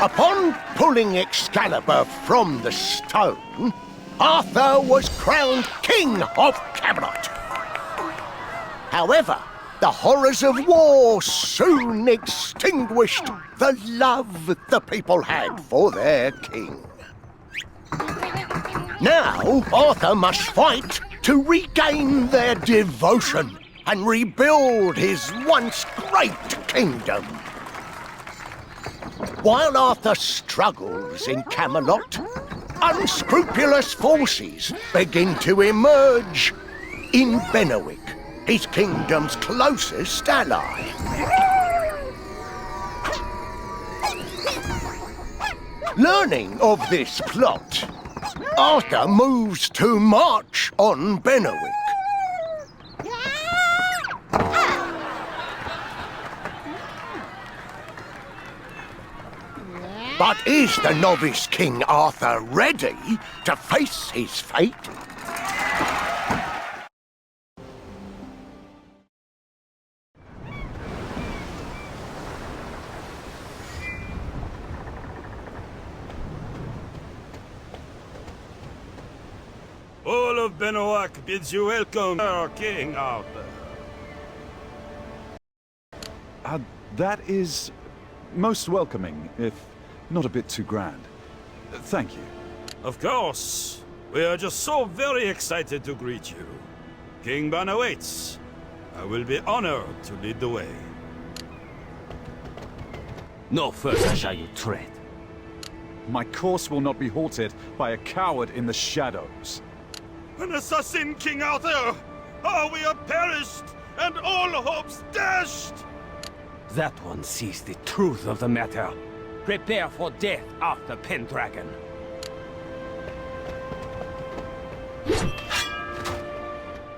Upon pulling Excalibur from the stone, Arthur was crowned King of Camelot. However, the horrors of war soon extinguished the love the people had for their king. Now, Arthur must fight to regain their devotion and rebuild his once great kingdom. While Arthur struggles in Camelot, unscrupulous forces begin to emerge in Benwick, his kingdom's closest ally. Learning of this plot, Arthur moves to march on Benwick. But is the novice King Arthur ready to face his fate? All of Benwick bids you welcome, our King Arthur. That is most welcoming, if not a bit too grand. Thank you. Of course. We are just so very excited to greet you. King Ban awaits. I will be honored to lead the way. No further shall you tread. My course will not be halted by a coward in the shadows. An assassin, King Arthur! Oh, we are perished, and all hopes dashed! That one sees the truth of the matter. Prepare for death, Arthur Pendragon.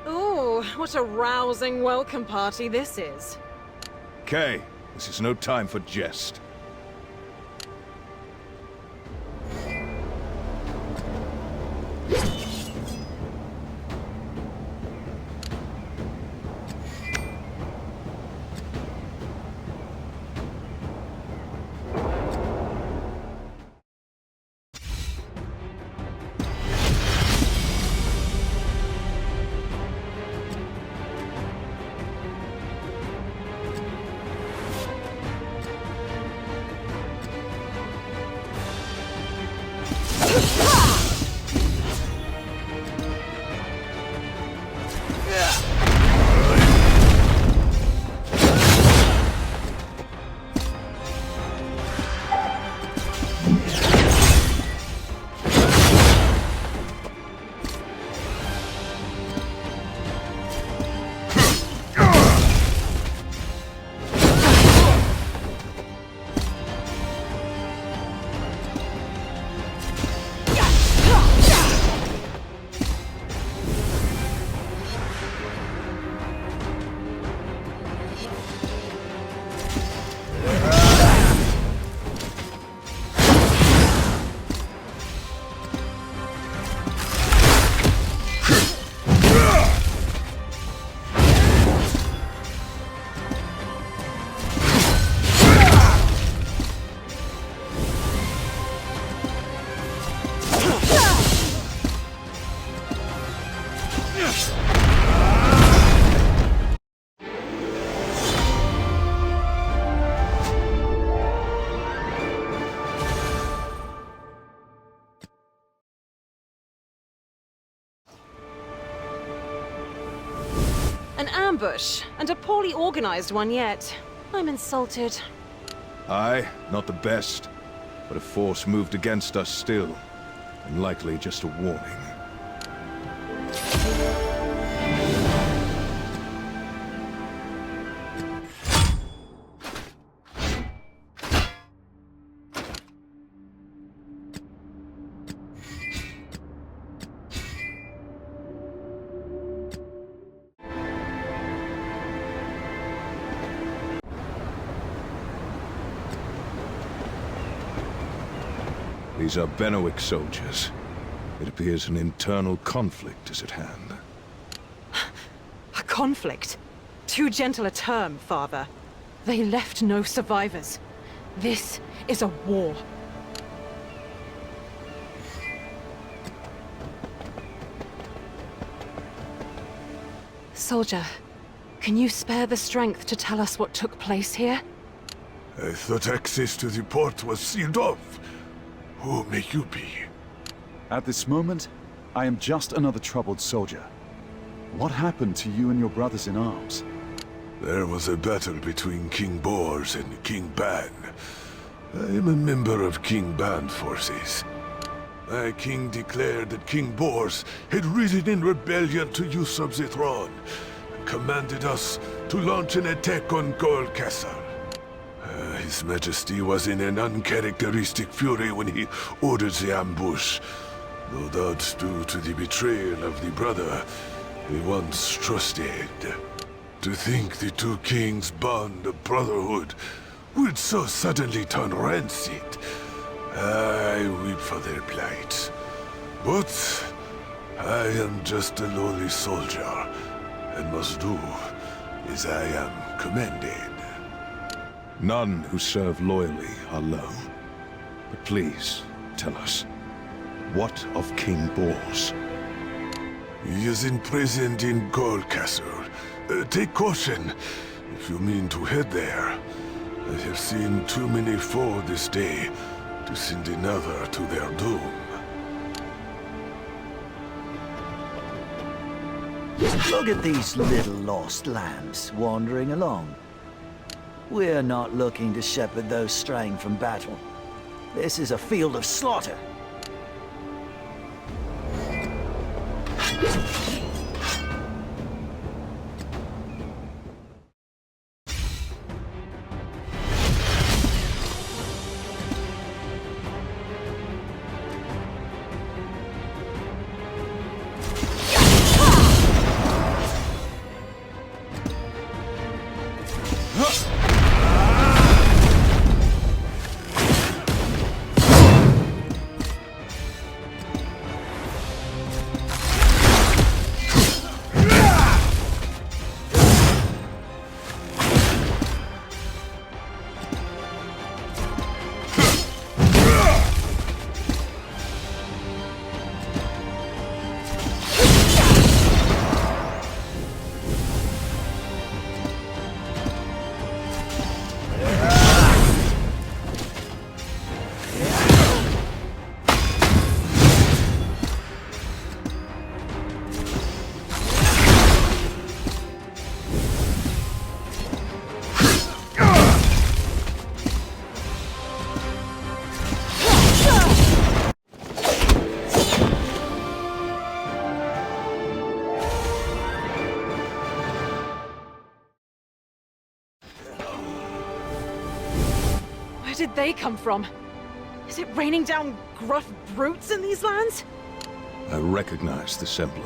Ooh, what a rousing welcome party this is. Kay, this is no time for jest. An ambush, and a poorly organized one yet. I'm insulted. Aye, not the best. But a force moved against us still. And likely just a warning. These are Benwick soldiers. It appears an internal conflict is at hand. A conflict? Too gentle a term, Father. They left no survivors. This is a war. Soldier, can you spare the strength to tell us what took place here? I thought access to the port was sealed off. Who may you be? At this moment, I am just another troubled soldier. What happened to you and your brothers in arms? There was a battle between King Bors and King Ban. I am a member of King Ban's forces. My king declared that King Bors had risen in rebellion to usurp the throne, and commanded us to launch an attack on Gold Castle. His Majesty was in an uncharacteristic fury when he ordered the ambush, no doubt due to the betrayal of the brother he once trusted. To think the two kings' bond of brotherhood would so suddenly turn rancid. I weep for their plight. But I am just a lowly soldier, and must do as I am commanded. None who serve loyally are low. But please, tell us, what of King Bors? He is imprisoned in Gold Castle. Take caution if you mean to head there. I have seen too many fall this day to send another to their doom. Look at these little lost lambs wandering along. We're not looking to shepherd those straying from battle. This is a field of slaughter. Where did they come from? Is it raining down gruff brutes in these lands? I recognize this emblem.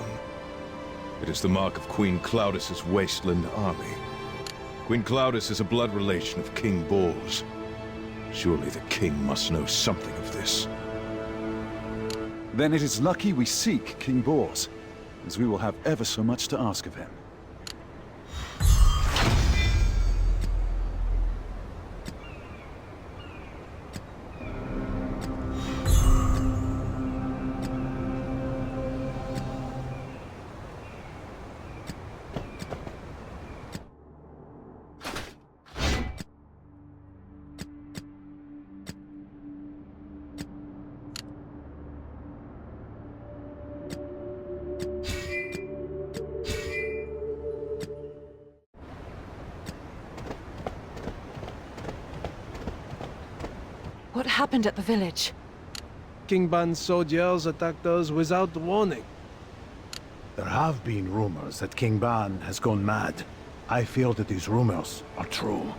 It is the mark of Queen Claudis's wasteland army. Queen Claudis is a blood relation of King Bors. Surely the king must know something of this. Then it is lucky we seek King Bors, as we will have ever so much to ask of him. What happened at the village? King Ban's soldiers attacked us without warning. There have been rumors that King Ban has gone mad. I feel that these rumors are true.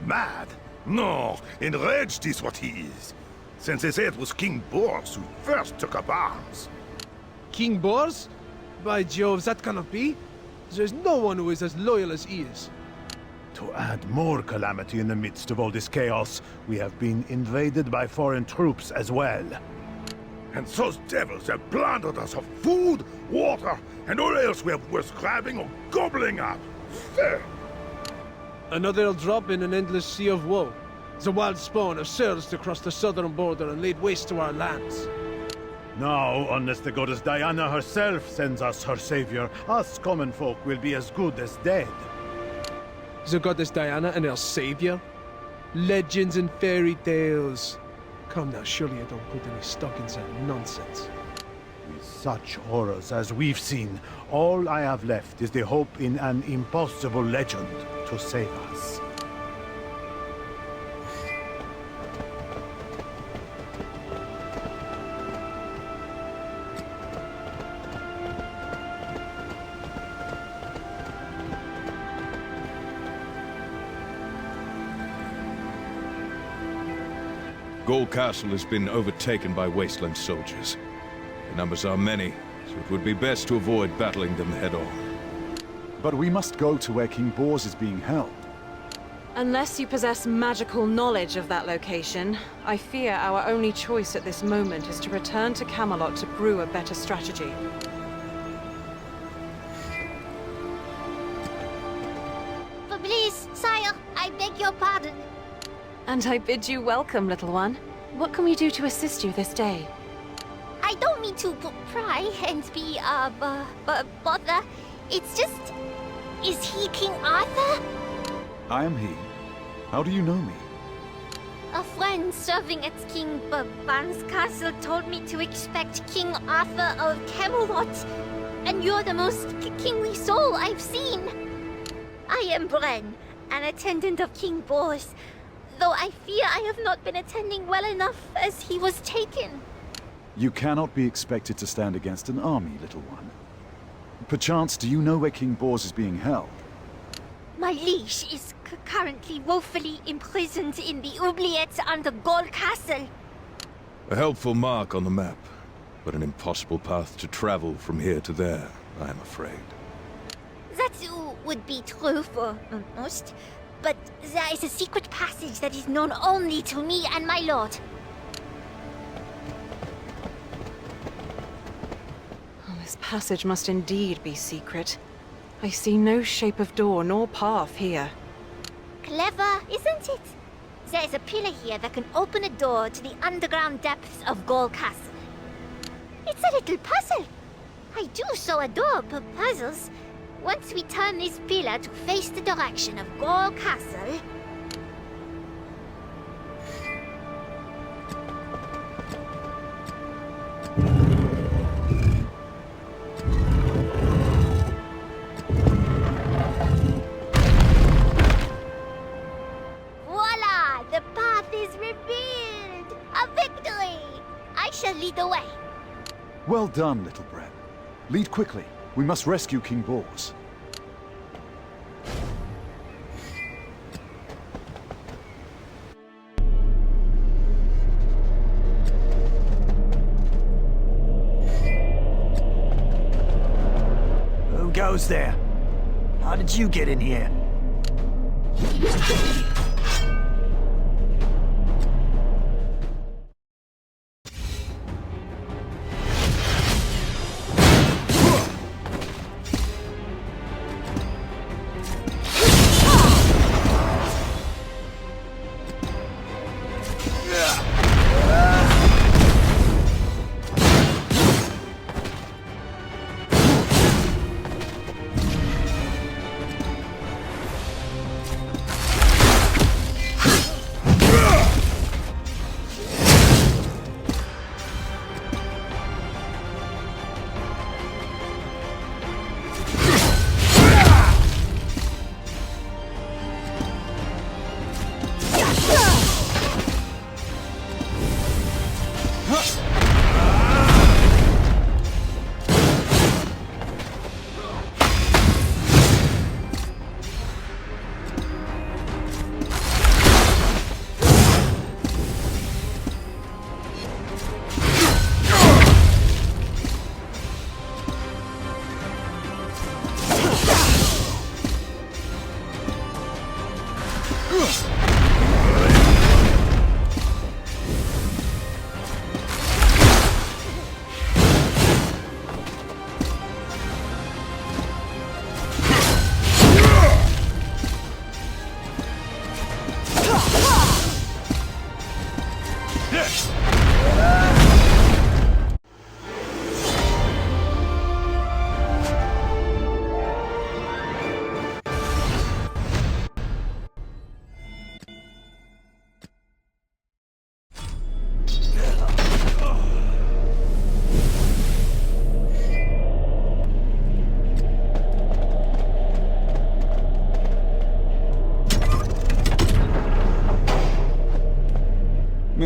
Mad? No, enraged is what he is. Since they say it was King Bors who first took up arms. King Bors? By Jove, that cannot be. There's no one who is as loyal as he is. To add more calamity in the midst of all this chaos, we have been invaded by foreign troops as well. And those devils have plundered us of food, water, and all else we have worth grabbing or gobbling up. Fair. Another drop in an endless sea of woe. The wild spawn have surged across the southern border and laid waste to our lands. Now, unless the goddess Diana herself sends us her savior, us common folk will be as good as dead. The goddess Diana and her savior? Legends and fairy tales. Come now, surely I don't put any stock in that nonsense. With such horrors as we've seen, all I have left is the hope in an impossible legend to save us. Gaul Castle has been overtaken by Wasteland soldiers. The numbers are many, so it would be best to avoid battling them head-on. But we must go to where King Bors is being held. Unless you possess magical knowledge of that location, I fear our only choice at this moment is to return to Camelot to brew a better strategy. Please, sire, I beg your pardon. And I bid you welcome, little one. What can we do to assist you this day? I don't mean to pry and be, bother. It's just... Is he King Arthur? I am he. How do you know me? A friend serving at King Ban's castle told me to expect King Arthur of Camelot. And you're the most kingly soul I've seen. I am Bren, an attendant of King Bors. Though I fear I have not been attending well enough as he was taken. You cannot be expected to stand against an army, little one. Perchance, do you know where King Bors is being held? My liege is currently woefully imprisoned in the oubliettes under Gaul Castle. A helpful mark on the map, but an impossible path to travel from here to there, I am afraid. That would be true for most. But there is a secret passage that is known only to me and my lord. Oh, this passage must indeed be secret. I see no shape of door nor path here. Clever, isn't it? There is a pillar here that can open a door to the underground depths of Gaul Castle. It's a little puzzle. I do so adore puzzles. Once we turn this pillar to face the direction of Gaul Castle... Voila! The path is revealed! A victory! I shall lead the way. Well done, little Bren. Lead quickly. We must rescue King Bors. Who goes there? How did you get in here?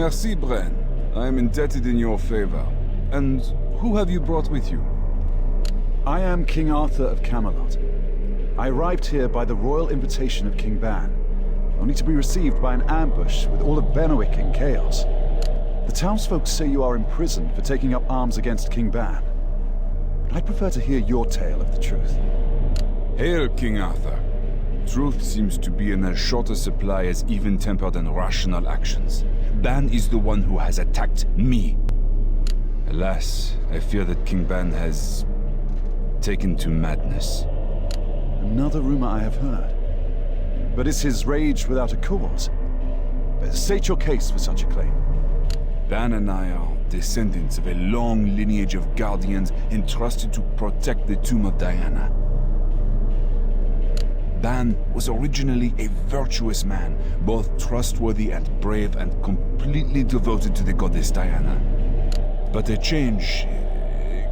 Merci, Bren. I am indebted in your favor. And who have you brought with you? I am King Arthur of Camelot. I arrived here by the royal invitation of King Ban, only to be received by an ambush with all of Benwick in chaos. The townsfolk say you are imprisoned for taking up arms against King Ban. But I'd prefer to hear your tale of the truth. Hail, King Arthur. Truth seems to be in as short a supply as even-tempered and rational actions. Ban is the one who has attacked me. Alas, I fear that King Ban has taken to madness. Another rumor I have heard. But is his rage without a cause? State your case for such a claim. Ban and I are descendants of a long lineage of guardians entrusted to protect the tomb of Diana. Ban was originally a virtuous man, both trustworthy and brave and completely devoted to the goddess Diana. But a change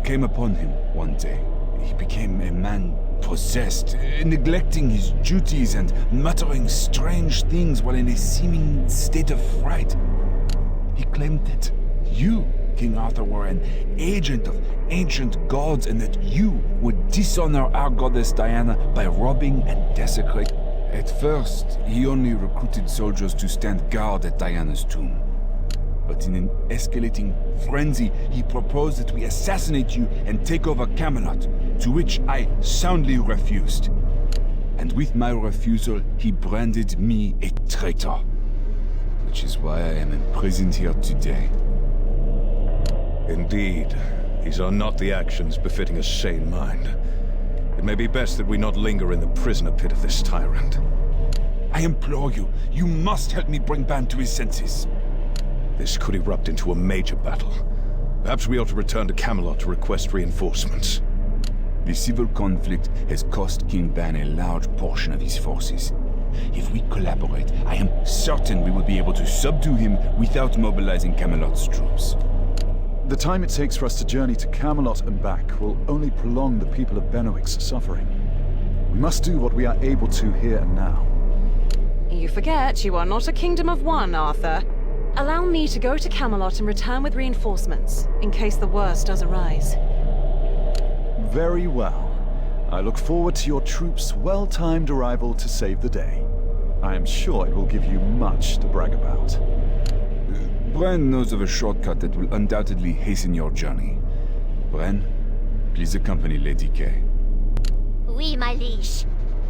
came upon him one day. He became a man possessed, neglecting his duties and muttering strange things while in a seeming state of fright. He claimed that you, King Arthur, were an agent of ancient gods and that you would dishonor our goddess Diana by robbing and desecrating. At first, he only recruited soldiers to stand guard at Diana's tomb. But in an escalating frenzy, he proposed that we assassinate you and take over Camelot, to which I soundly refused. And with my refusal, he branded me a traitor. Which is why I am imprisoned here today. Indeed, these are not the actions befitting a sane mind. It may be best that we not linger in the prisoner pit of this tyrant. I implore you, you must help me bring Ban to his senses. This could erupt into a major battle. Perhaps we ought to return to Camelot to request reinforcements. The civil conflict has cost King Ban a large portion of his forces. If we collaborate, I am certain we will be able to subdue him without mobilizing Camelot's troops. The time it takes for us to journey to Camelot and back will only prolong the people of Benwick's suffering. We must do what we are able to here and now. You forget you are not a kingdom of one, Arthur. Allow me to go to Camelot and return with reinforcements, in case the worst does arise. Very well. I look forward to your troops' well-timed arrival to save the day. I am sure it will give you much to brag about. Bren knows of a shortcut that will undoubtedly hasten your journey. Bren, please accompany Lady Kay. Oui, my liege.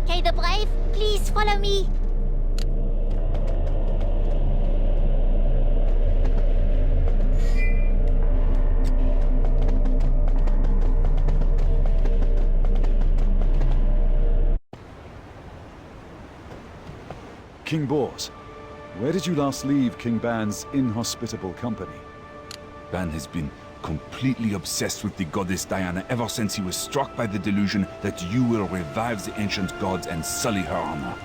Kay the Brave, please follow me. King Bors, where did you last leave King Ban's inhospitable company? Ban has been completely obsessed with the goddess Diana ever since he was struck by the delusion that you will revive the ancient gods and sully her honor.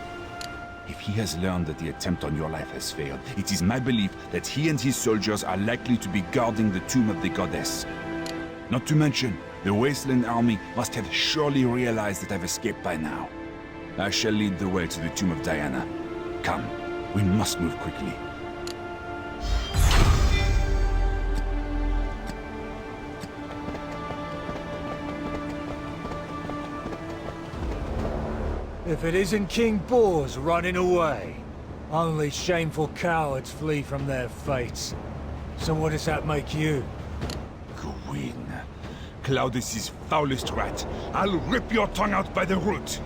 If he has learned that the attempt on your life has failed, it is my belief that he and his soldiers are likely to be guarding the tomb of the goddess. Not to mention, the Wasteland army must have surely realized that I've escaped by now. I shall lead the way to the tomb of Diana. Come, we must move quickly. If it isn't King Bors running away, only shameful cowards flee from their fates. So what does that make you? Gwyn, Claudius's foulest rat. I'll rip your tongue out by the root.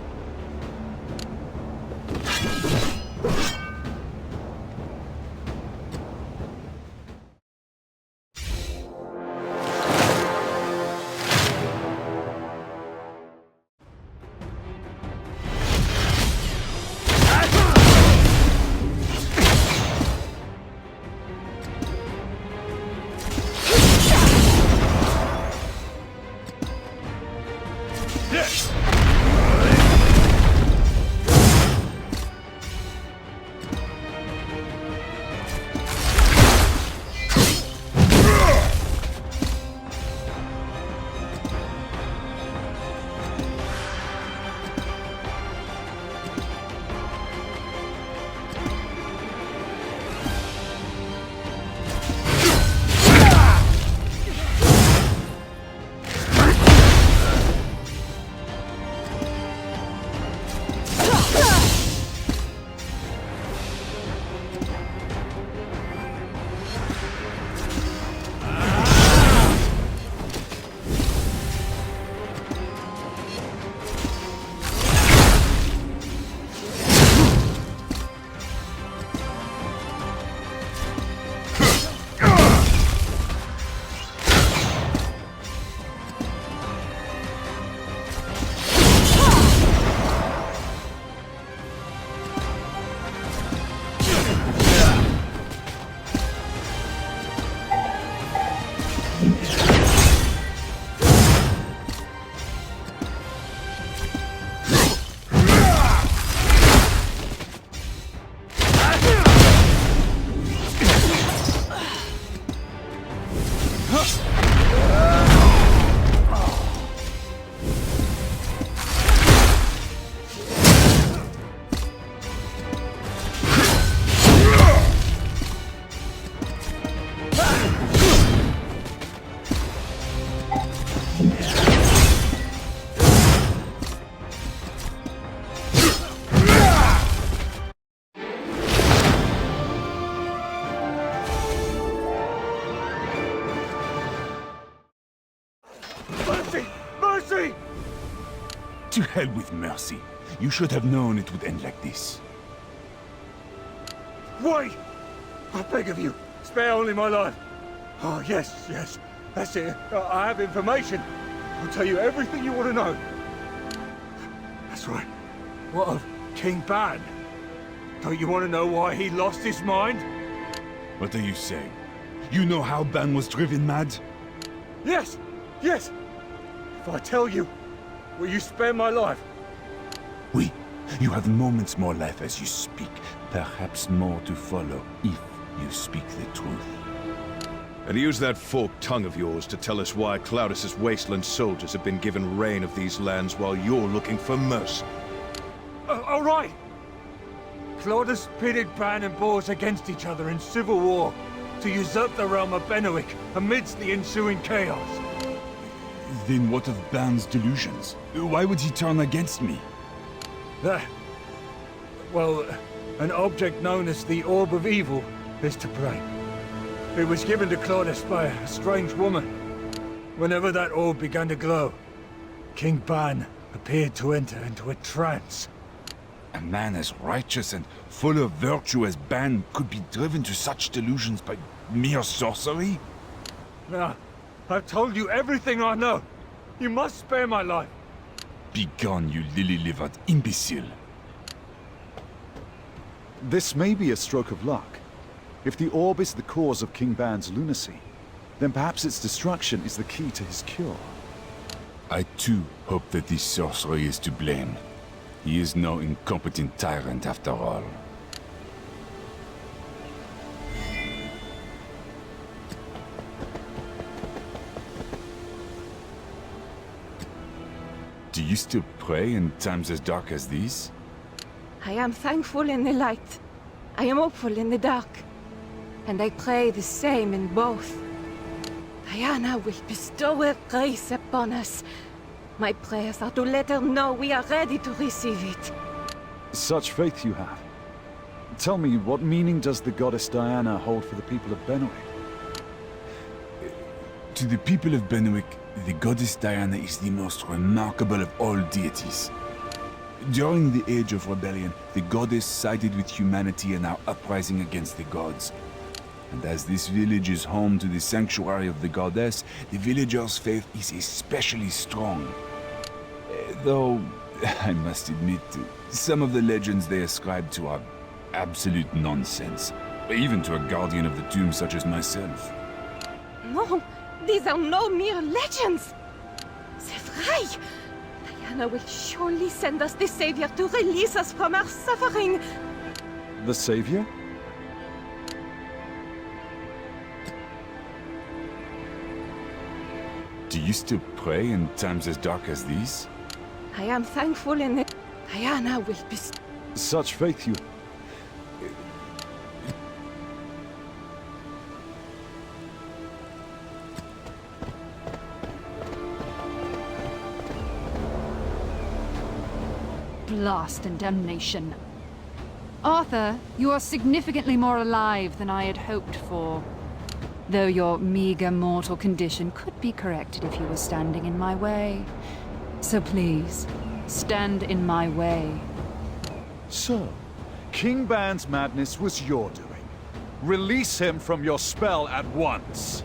Mercy! Mercy! To hell with mercy. You should have known it would end like this. Wait! I beg of you, spare only my life. Oh, yes, that's it. I have information. I'll tell you everything you want to know. That's right. What of King Ban? Don't you want to know why he lost his mind? What are you saying? You know how Ban was driven mad? Yes! If I tell you, will you spare my life? Oui. You have moments more life as you speak. Perhaps more to follow, if you speak the truth. And use that forked tongue of yours to tell us why Cloudus's wasteland soldiers have been given reign of these lands while you're looking for mercy. All right! Claudus pitted Ban and Bors against each other in civil war to usurp the realm of Benowick amidst the ensuing chaos. Then what of Ban's delusions? Why would he turn against me? Well, an object known as the Orb of Evil is to blame. It was given to Claudus by a strange woman. Whenever that orb began to glow, King Ban appeared to enter into a trance. A man as righteous and full of virtue as Ban could be driven to such delusions by mere sorcery? Now, I've told you everything I know. You must spare my life. Begone, you lily-livered imbecile. This may be a stroke of luck. If the orb is the cause of King Ban's lunacy, then perhaps its destruction is the key to his cure. I too hope that this sorcery is to blame. He is no incompetent tyrant after all. Do you still pray in times as dark as these? I am thankful in the light. I am hopeful in the dark. And I pray the same in both. Diana will bestow her grace upon us. My prayers are to let her know we are ready to receive it. Such faith you have. Tell me, what meaning does the goddess Diana hold for the people of Benowick? To the people of Benowick, the goddess Diana is the most remarkable of all deities. During the Age of Rebellion, the goddess sided with humanity in our uprising against the gods. And as this village is home to the sanctuary of the goddess, the villagers' faith is especially strong. Though, I must admit, some of the legends they ascribe to are absolute nonsense. Even to a guardian of the tomb such as myself. No, these are no mere legends. C'est vrai. Diana will surely send us the Savior to release us from our suffering. The Savior? Do you still pray in times as dark as these? I am thankful in it. Diana will be... Such faith you... Blast and damnation. Arthur, you are significantly more alive than I had hoped for. Though your meager mortal condition could be corrected if you were standing in my way. So please, stand in my way. So, King Ban's madness was your doing. Release him from your spell at once.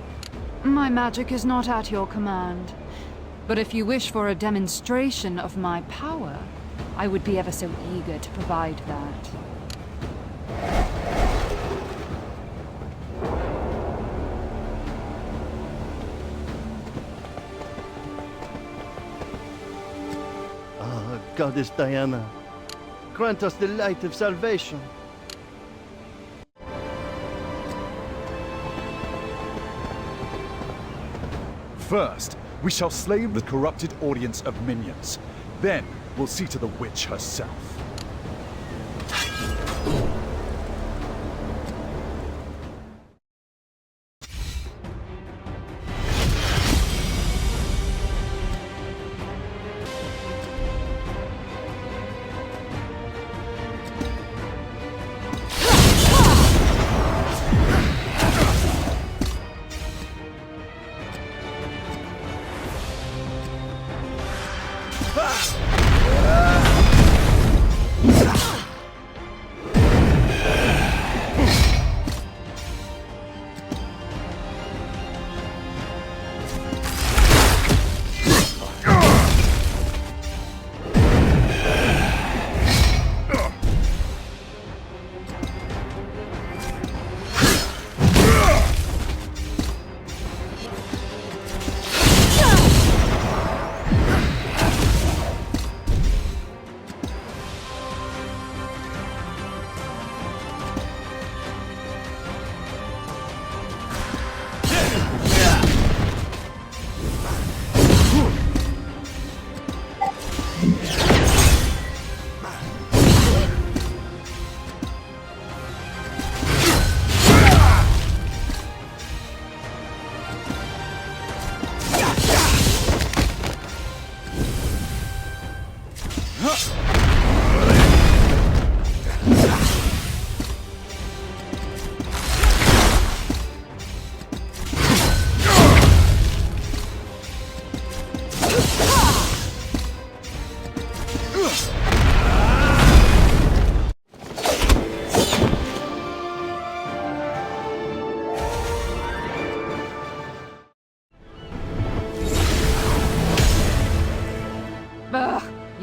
My magic is not at your command. But if you wish for a demonstration of my power, I would be ever so eager to provide that. Goddess Diana, grant us the light of salvation. First, we shall slay the corrupted audience of minions. Then, we'll see to the witch herself.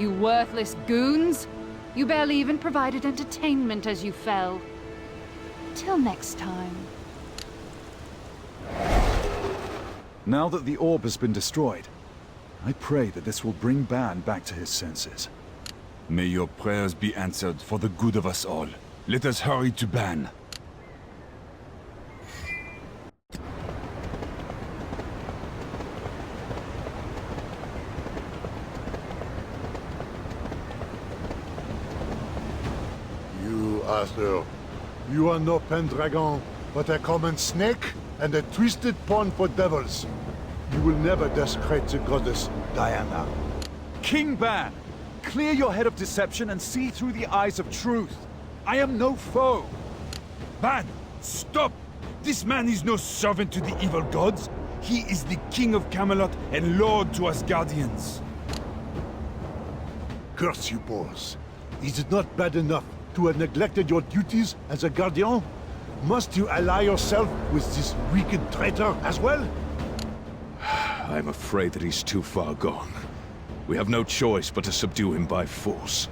You worthless goons! You barely even provided entertainment as you fell. Till next time. Now that the orb has been destroyed, I pray that this will bring Ban back to his senses. May your prayers be answered for the good of us all. Let us hurry to Ban. Arthur, you are no Pendragon, but a common snake and a twisted pawn for devils. You will never desecrate the goddess Diana. King Ban, clear your head of deception and see through the eyes of truth. I am no foe. Ban, stop! This man is no servant to the evil gods. He is the king of Camelot and lord to us guardians. Curse you, boys. Is it not bad enough to have neglected your duties as a guardian? Must you ally yourself with this wicked traitor as well? I'm afraid that he's too far gone. We have no choice but to subdue him by force.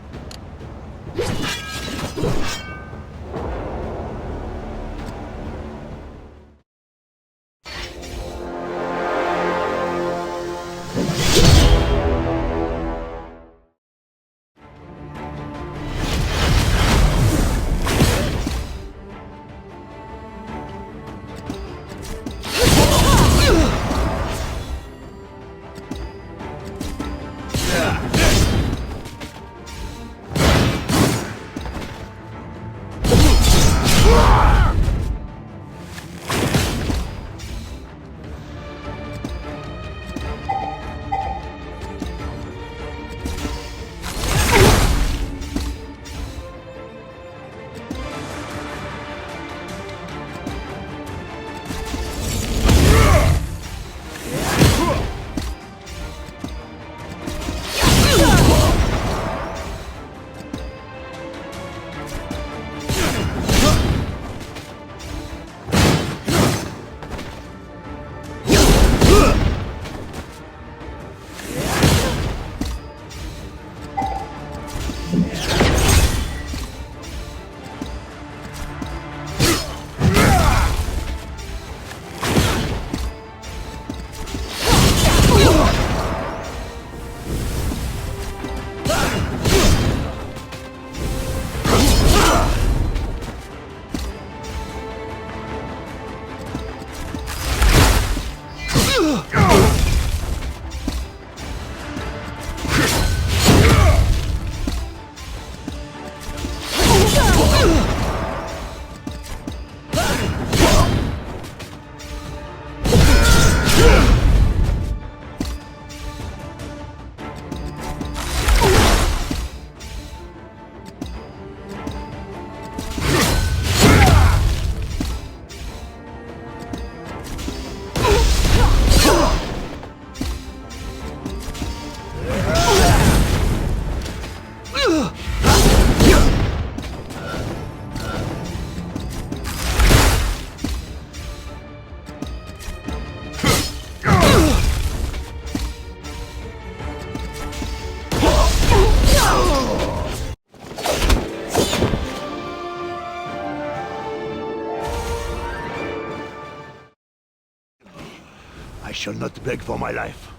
shall not beg for my life.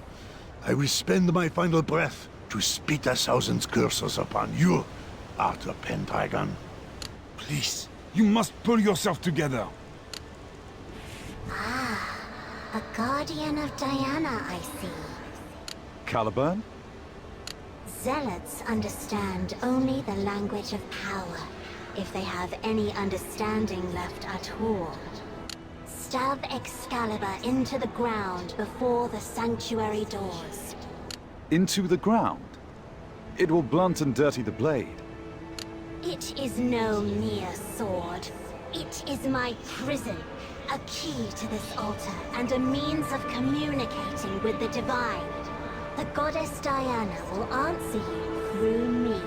I will spend my final breath to spit 1,000 curses upon you, Arthur Pendragon. Please, you must pull yourself together. Ah, a guardian of Diana, I see. Caliburn? Zealots understand only the language of power, if they have any understanding left at all. Stab Excalibur into the ground before the sanctuary doors. Into the ground? It will blunt and dirty the blade. It is no mere sword. It is my prison, a key to this altar and a means of communicating with the divine. The goddess Diana will answer you through me.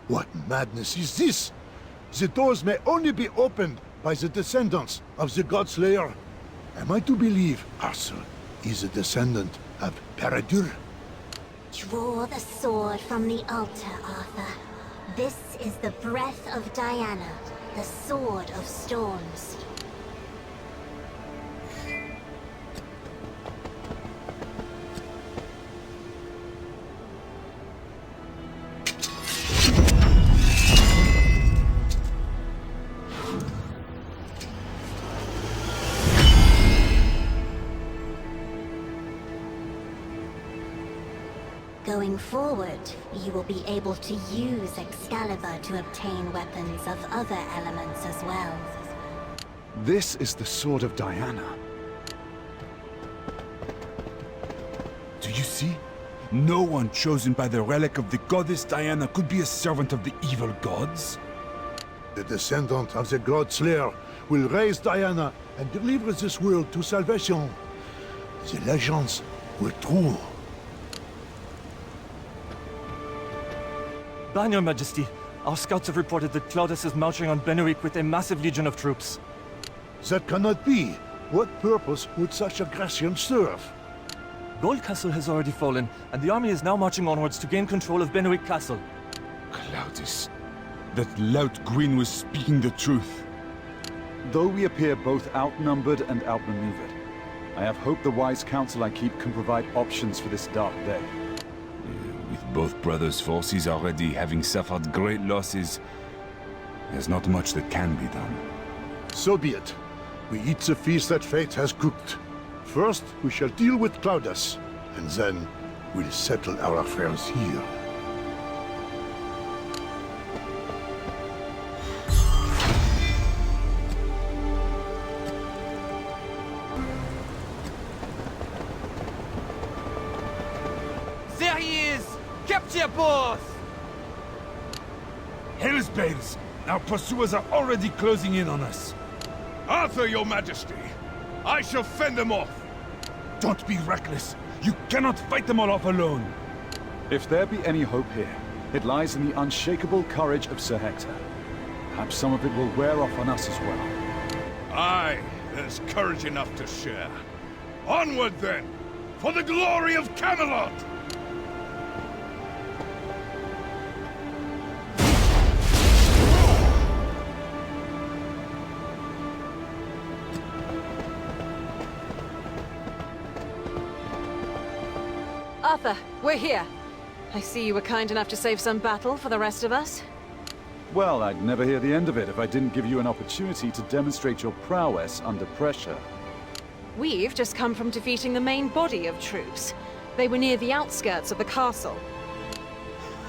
What madness is this? The doors may only be opened by the descendants of the God Slayer. Am I to believe Arthur is a descendant of Paradur? Draw the sword from the altar, Arthur. This is the breath of Diana, the Sword of Storms. Going forward, you will be able to use Excalibur to obtain weapons of other elements as well. This is the Sword of Diana. Do you see? No one chosen by the relic of the goddess Diana could be a servant of the evil gods. The descendant of the God Slayer will raise Diana and deliver this world to salvation. The legends were true. Ban, Your Majesty. Our scouts have reported that Claudius is marching on Benoit with a massive legion of troops. That cannot be. What purpose would such aggression serve? Gold Castle has already fallen, and the army is now marching onwards to gain control of Benoit Castle. Claudius. That lout Green was speaking the truth. Though we appear both outnumbered and outmaneuvered, I have hope the wise counsel I keep can provide options for this dark day. With both brothers' forces already having suffered great losses, there's not much that can be done. So be it. We eat the feast that fate has cooked. First, we shall deal with Claudius, and then we'll settle our affairs here. There he is! Capture, boss! Hell's bells! Our pursuers are already closing in on us. Arthur, Your Majesty! I shall fend them off! Don't be reckless! You cannot fight them all off alone! If there be any hope here, it lies in the unshakable courage of Sir Hector. Perhaps some of it will wear off on us as well. Aye, there's courage enough to share. Onward, then! For the glory of Camelot! Arthur, we're here. I see you were kind enough to save some battle for the rest of us. Well, I'd never hear the end of it if I didn't give you an opportunity to demonstrate your prowess under pressure. We've just come from defeating the main body of troops. They were near the outskirts of the castle.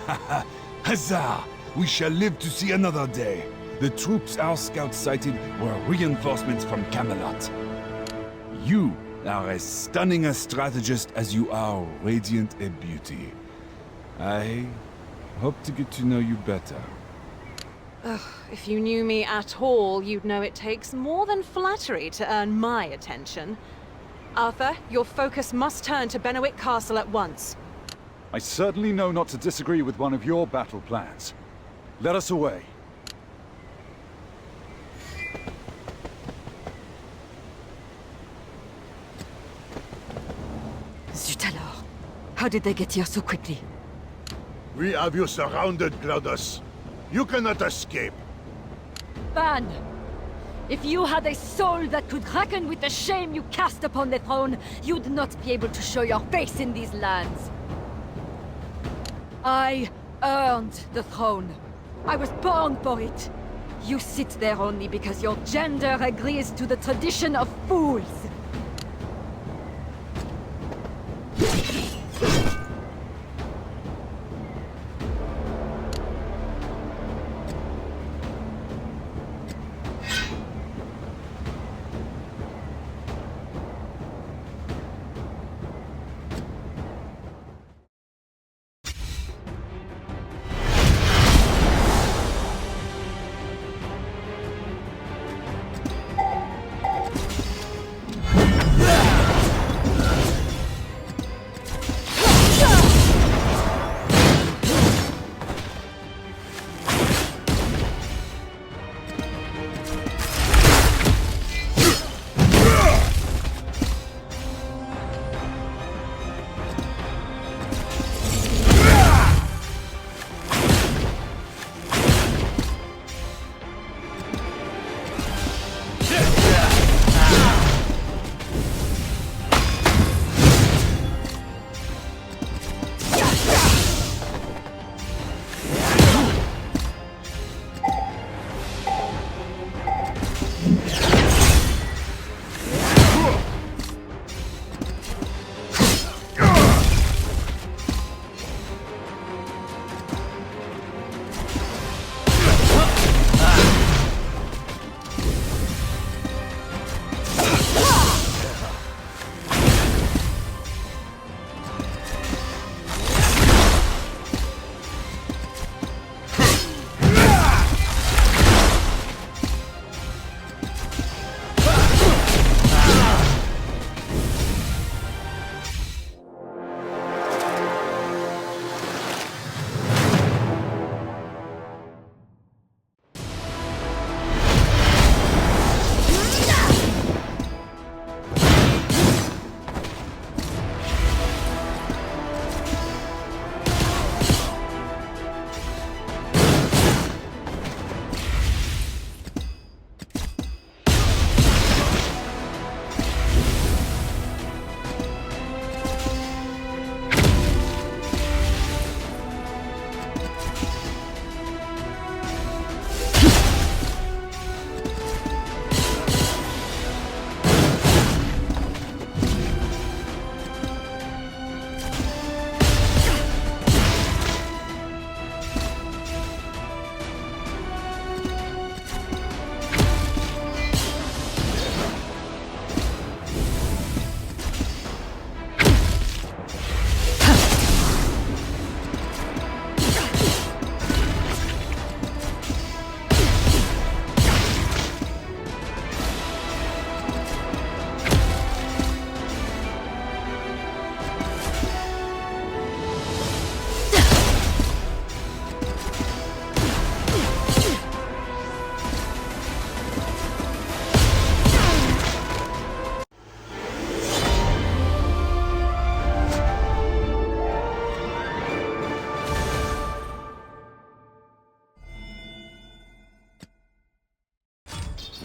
Haha! Huzzah! We shall live to see another day. The troops our scouts sighted were reinforcements from Camelot. You are as stunning a strategist as you are radiant a beauty. I hope to get to know you better. Ugh, if you knew me at all, you'd know it takes more than flattery to earn my attention. Arthur, your focus must turn to Benwick Castle at once. I certainly know not to disagree with one of your battle plans. Let us away. Zut alors. How did they get here so quickly? We have you surrounded, Claudius. You cannot escape. Ban! If you had a soul that could reckon with the shame you cast upon the throne, you'd not be able to show your face in these lands. I earned the throne. I was born for it. You sit there only because your gender agrees to the tradition of fools.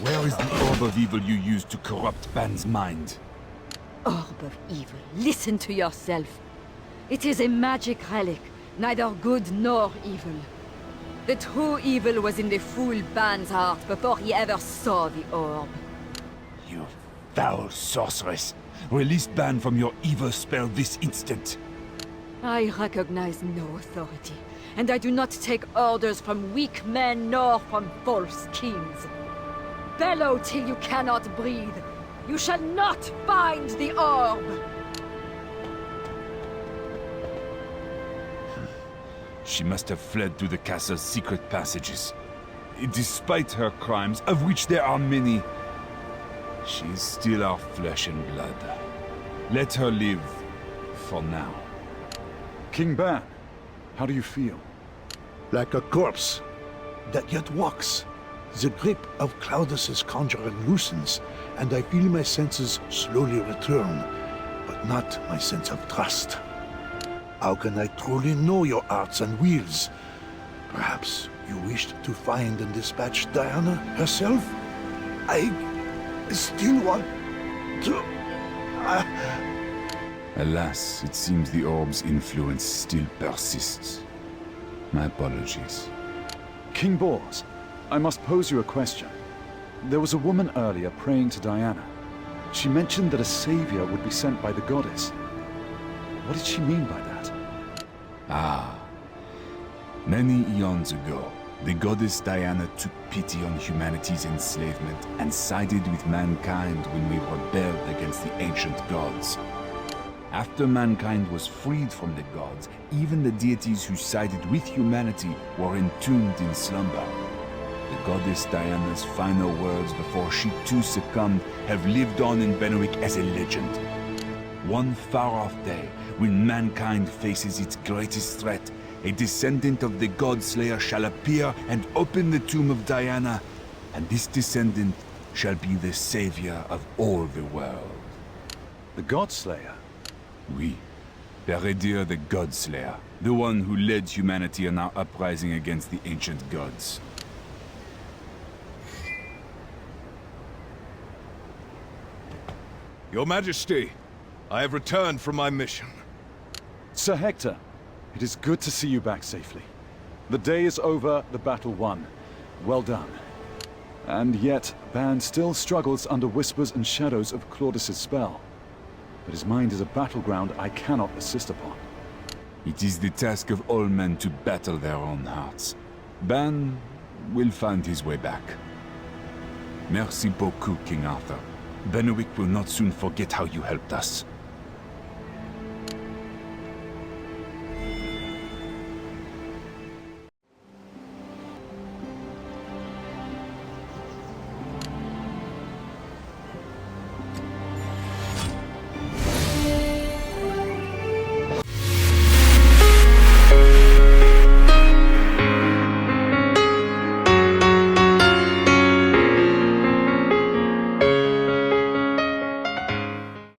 Where is the orb of evil you used to corrupt Ban's mind? Orb of evil. Listen to yourself. It is a magic relic, neither good nor evil. The true evil was in the fool Ban's heart before he ever saw the orb. You foul sorceress! Release Ban from your evil spell this instant! I recognize no authority, and I do not take orders from weak men nor from false kings. Bellow till you cannot breathe. You shall not find the orb! She must have fled through the castle's secret passages. despite her crimes, of which there are many, she is still our flesh and blood. Let her live, for now. King Ban, how do you feel? Like a corpse that yet walks. The grip of Claudus's conjurer loosens, and I feel my senses slowly return, but not my sense of trust. How can I truly know your arts and wheels? Perhaps you wished to find and dispatch Diana herself? I still want to... Alas, it seems the orb's influence still persists. My apologies. King Bors, I must pose you a question. There was a woman earlier praying to Diana. She mentioned that a savior would be sent by the goddess. What did she mean by that? Ah. Many eons ago, the goddess Diana took pity on humanity's enslavement and sided with mankind when we rebelled against the ancient gods. After mankind was freed from the gods, even the deities who sided with humanity were entombed in slumber. The goddess Diana's final words before she too succumbed have lived on in Benwick as a legend. One far-off day, when mankind faces its greatest threat, a descendant of the God-Slayer shall appear and open the tomb of Diana, and this descendant shall be the savior of all the world. The God-Slayer? Oui. Peredir the God-Slayer, the one who led humanity in our uprising against the ancient gods. Your Majesty, I have returned from my mission. Sir Hector, it is good to see you back safely. The day is over, the battle won. Well done. And yet, Ban still struggles under whispers and shadows of Claudus's spell. But his mind is a battleground I cannot assist upon. It is the task of all men to battle their own hearts. Ban will find his way back. Merci beaucoup, King Arthur. Benwick will not soon forget how you helped us.